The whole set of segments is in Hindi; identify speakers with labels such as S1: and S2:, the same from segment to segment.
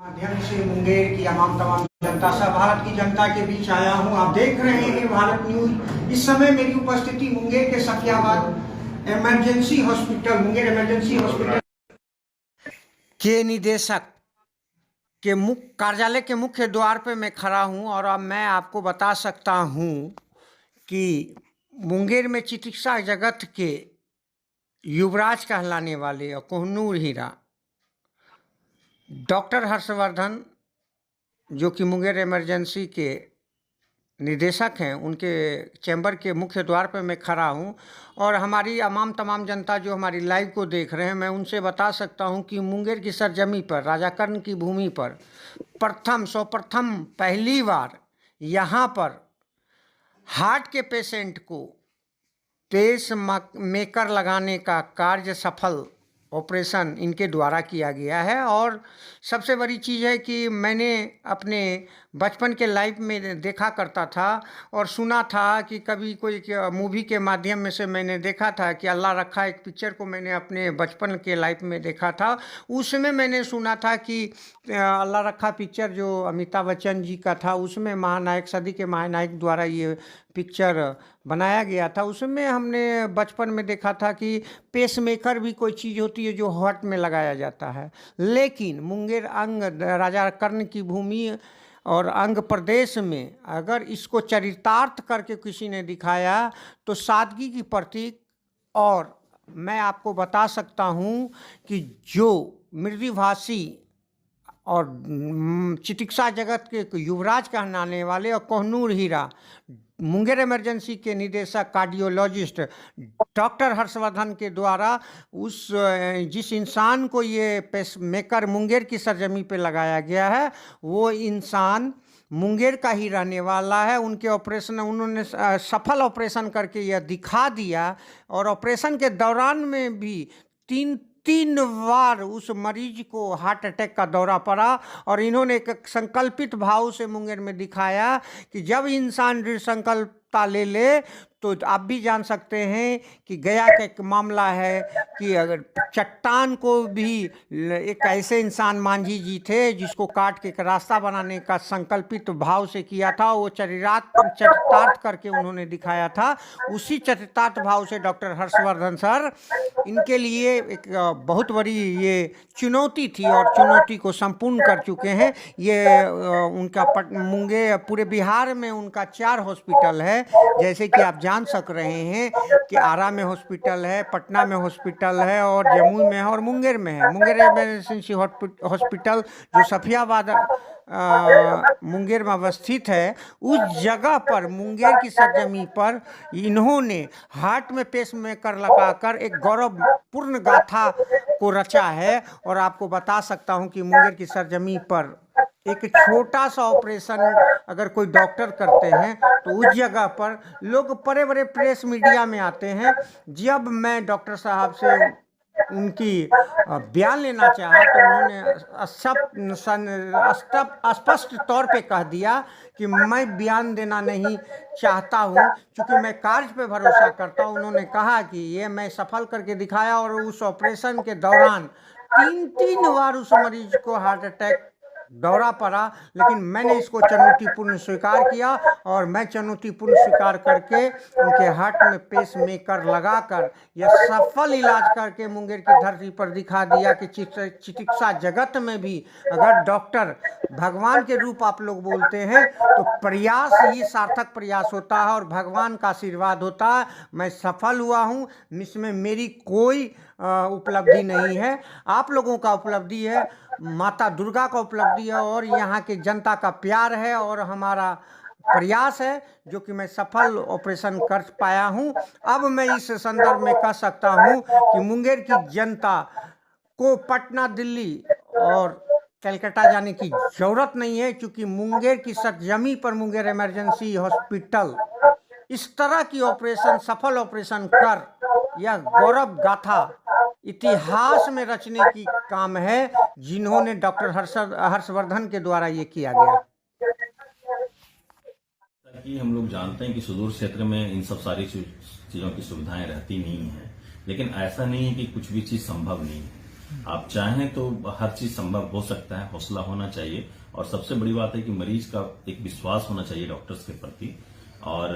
S1: माध्यम से मुंगेर की तमाम जनता सा भारत की जनता के बीच आया हूं। आप देख रहे हैं भारत न्यूज। इस समय मेरी उपस्थिति मुंगेर के Safiyabad emergency hospital, Munger emergency hospital के निदेशक के कार्यालय के मुख्य द्वार पर मैं खड़ा हूं और अब मैं आपको बता सकता हूं कि मुंगेर में चिकित्सा जगत के युवराज कहलाने वाले और कोहनूर हीरा डॉक्टर हर्षवर्धन, जो कि मुंगेर इमरजेंसी के निदेशक हैं, उनके चैम्बर के मुख्य द्वार पर मैं खड़ा हूं और हमारी तमाम जनता जो हमारी लाइव को देख रहे हैं, मैं उनसे बता सकता हूं कि मुंगेर की सरजमी पर, राजा कर्ण की भूमि पर सर्वप्रथम पहली बार यहां पर हार्ट के पेशेंट को पेस मेकर लगाने का कार्य सफल ऑपरेशन इनके द्वारा किया गया है। और सबसे बड़ी चीज़ है कि मैंने अपने बचपन के लाइफ में देखा करता था और सुना था कि कभी कोई मूवी के माध्यम में से मैंने देखा था कि अल्लाह रखा एक पिक्चर को मैंने अपने बचपन के लाइफ में देखा था। उसमें मैंने सुना था कि अल्लाह रखा पिक्चर जो अमिताभ बच्चन जी का था, उसमें महानायक, सदी के महानायक द्वारा ये पिक्चर बनाया गया था। उसमें हमने बचपन में देखा था कि पेसमेकर भी कोई चीज़ होती है जो हार्ट में लगाया जाता है। लेकिन मुंगेर अंग राजा कर्ण की भूमि और अंग प्रदेश में अगर इसको चरितार्थ करके किसी ने दिखाया तो सादगी की प्रतीक। और मैं आपको बता सकता हूँ कि जो मृदुभाषी और चिकित्सा जगत के युवराज कहलाने वाले और कोहनूर हीरा मुंगेर इमरजेंसी के निदेशक कार्डियोलॉजिस्ट डॉक्टर हर्षवर्धन के द्वारा जिस इंसान को ये पेसमेकर मुंगेर की सरजमी पे लगाया गया है, वो इंसान मुंगेर का ही रहने वाला है। उनके ऑपरेशन उन्होंने सफल ऑपरेशन करके यह दिखा दिया और ऑपरेशन के दौरान में भी तीन बार उस मरीज को हार्ट अटैक का दौरा पड़ा और इन्होंने एक संकल्पित भाव से मुंगेर में दिखाया कि जब इंसान दृढ़ संकल्पता ले ले तो आप भी जान सकते हैं कि गया का एक मामला है कि अगर चट्टान को भी एक ऐसे इंसान मांझी जी थे जिसको काट के एक रास्ता बनाने का संकल्पित भाव से किया था, वो चरितार्थ करके उन्होंने दिखाया था। उसी चरितार्थ भाव से डॉक्टर हर्षवर्धन सर इनके लिए एक बहुत बड़ी ये चुनौती थी और चुनौती को संपूर्ण कर चुके हैं। ये उनका मुंगेर पूरे बिहार में उनका 4 हॉस्पिटल है, जैसे कि आप जान सक रहे हैं कि आरा में हॉस्पिटल है, पटना में हॉस्पिटल है और जमुई में है और मुंगेर में है। मुंगेर इमरजेंसी हॉस्पिटल जो सफियाबाद मुंगेर में अवस्थित है, उस जगह पर मुंगेर की सरजमी पर इन्होंने हार्ट में पेसमेकर लगाकर एक गौरवपूर्ण गाथा को रचा है। और आपको बता सकता हूं कि मुंगेर की सरजमी पर एक छोटा सा ऑपरेशन अगर कोई डॉक्टर करते हैं तो उस जगह पर लोग बड़े बड़े प्रेस मीडिया में आते हैं। जब मैं डॉक्टर साहब से उनकी बयान लेना चाहा तो उन्होंने स्पष्ट तौर पे कह दिया कि मैं बयान देना नहीं चाहता हूं, क्योंकि मैं कार्य पे भरोसा करता हूं। उन्होंने कहा कि ये मैं सफल करके दिखाया और उस ऑपरेशन के दौरान तीन बार उस मरीज को हार्ट अटैक दौरा पड़ा, लेकिन मैंने इसको चुनौतीपूर्ण स्वीकार किया और मैं चुनौतीपूर्ण स्वीकार करके उनके हार्ट में पेसमेकर लगाकर यह सफल इलाज करके मुंगेर की धरती पर दिखा दिया कि चिकित्सा जगत में भी अगर डॉक्टर भगवान के रूप आप लोग बोलते हैं तो प्रयास ही सार्थक प्रयास होता है और भगवान का आशीर्वाद होता है। मैं सफल हुआ हूँ, इसमें मेरी कोई उपलब्धि नहीं है, आप लोगों का उपलब्धि है, माता दुर्गा का उपलब्धि है और यहाँ के जनता का प्यार है और हमारा प्रयास है जो कि मैं सफल ऑपरेशन कर पाया हूँ। अब मैं इस संदर्भ में कह सकता हूँ कि मुंगेर की जनता को पटना, दिल्ली और कलकत्ता जाने की ज़रूरत नहीं है, क्योंकि मुंगेर की सरजमी पर मुंगेर इमरजेंसी हॉस्पिटल इस तरह की ऑपरेशन, सफल ऑपरेशन कर यह गौरव गाथा इतिहास में रचने की काम है जिन्होंने डॉक्टर हर्षवर्धन के द्वारा ये किया गया।
S2: कि हम लोग जानते हैं कि सुदूर क्षेत्र में इन सब सारी चीजों की सुविधाएं रहती नहीं है, लेकिन ऐसा नहीं है कि कुछ भी चीज संभव नहीं है। आप चाहें तो हर चीज संभव हो सकता है, हौसला होना चाहिए। और सबसे बड़ी बात है कि मरीज का एक विश्वास होना चाहिए डॉक्टर्स के प्रति। और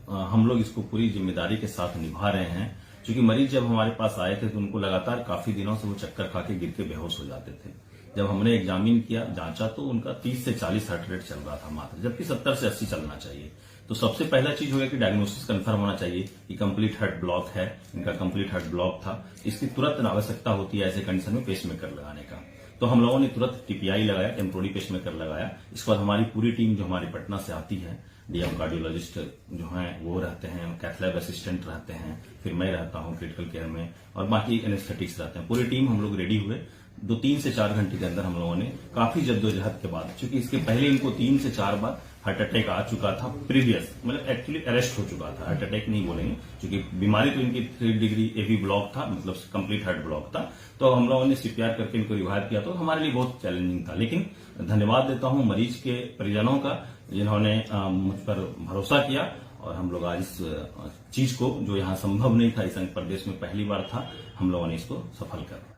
S2: हम लोग इसको पूरी जिम्मेदारी के साथ निभा रहे हैं, क्योंकि मरीज जब हमारे पास आए थे तो उनको लगातार काफी दिनों से वो चक्कर खा के गिर के बेहोश हो जाते थे। जब हमने एग्जामिन किया, जांचा, तो उनका 30 से 40 हार्ट रेट चल रहा था मात्र, जबकि 70 से 80 चलना चाहिए। तो सबसे पहला चीज हो गया कि डायग्नोसिस कंफर्म होना चाहिए कि कंप्लीट हार्ट ब्लॉक है, इनका कंप्लीट हार्ट ब्लॉक था। इसकी तुरंत आवश्यकता होती है ऐसे कंडीशन में पेसमेकर लगाने का। तो हम लोगों ने तुरंत टीपीआई लगाया, टेम्पोररी पेसमेकर लगाया। इसके बाद हमारी पूरी टीम जो हमारे पटना से आती है, डीएम कार्डियोलॉजिस्ट जो हैं वो रहते हैं, कैथ लैब असिस्टेंट रहते हैं, फिर मैं रहता हूं क्रिटिकल केयर में, और बाकी एनेस्थेटिक्स रहते हैं। पूरी टीम हम लोग रेडी हुए। 3 से 4 घंटे के अंदर हम लोगों ने काफी जद्दोजहद के बाद, क्योंकि इसके पहले इनको 3 से 4 बार हार्ट अटैक आ चुका था प्रीवियस, मतलब एक्चुअली अरेस्ट हो चुका था, हार्ट अटैक नहीं बोलेंगे, क्योंकि बीमारी तो इनकी 3 डिग्री एवी ब्लॉक था, मतलब कंप्लीट हार्ट ब्लॉक था। तो हम लोगों ने सीपीआर करके इनको रिवाइव किया, तो हमारे लिए बहुत चैलेंजिंग था। लेकिन धन्यवाद देता हूं मरीज के परिजनों का, जिन्होंने मुझ पर भरोसा किया, और हम लोग आज इस चीज को, जो यहाँ संभव नहीं था, इस प्रदेश में पहली बार था, हम लोगों ने इसको सफल कर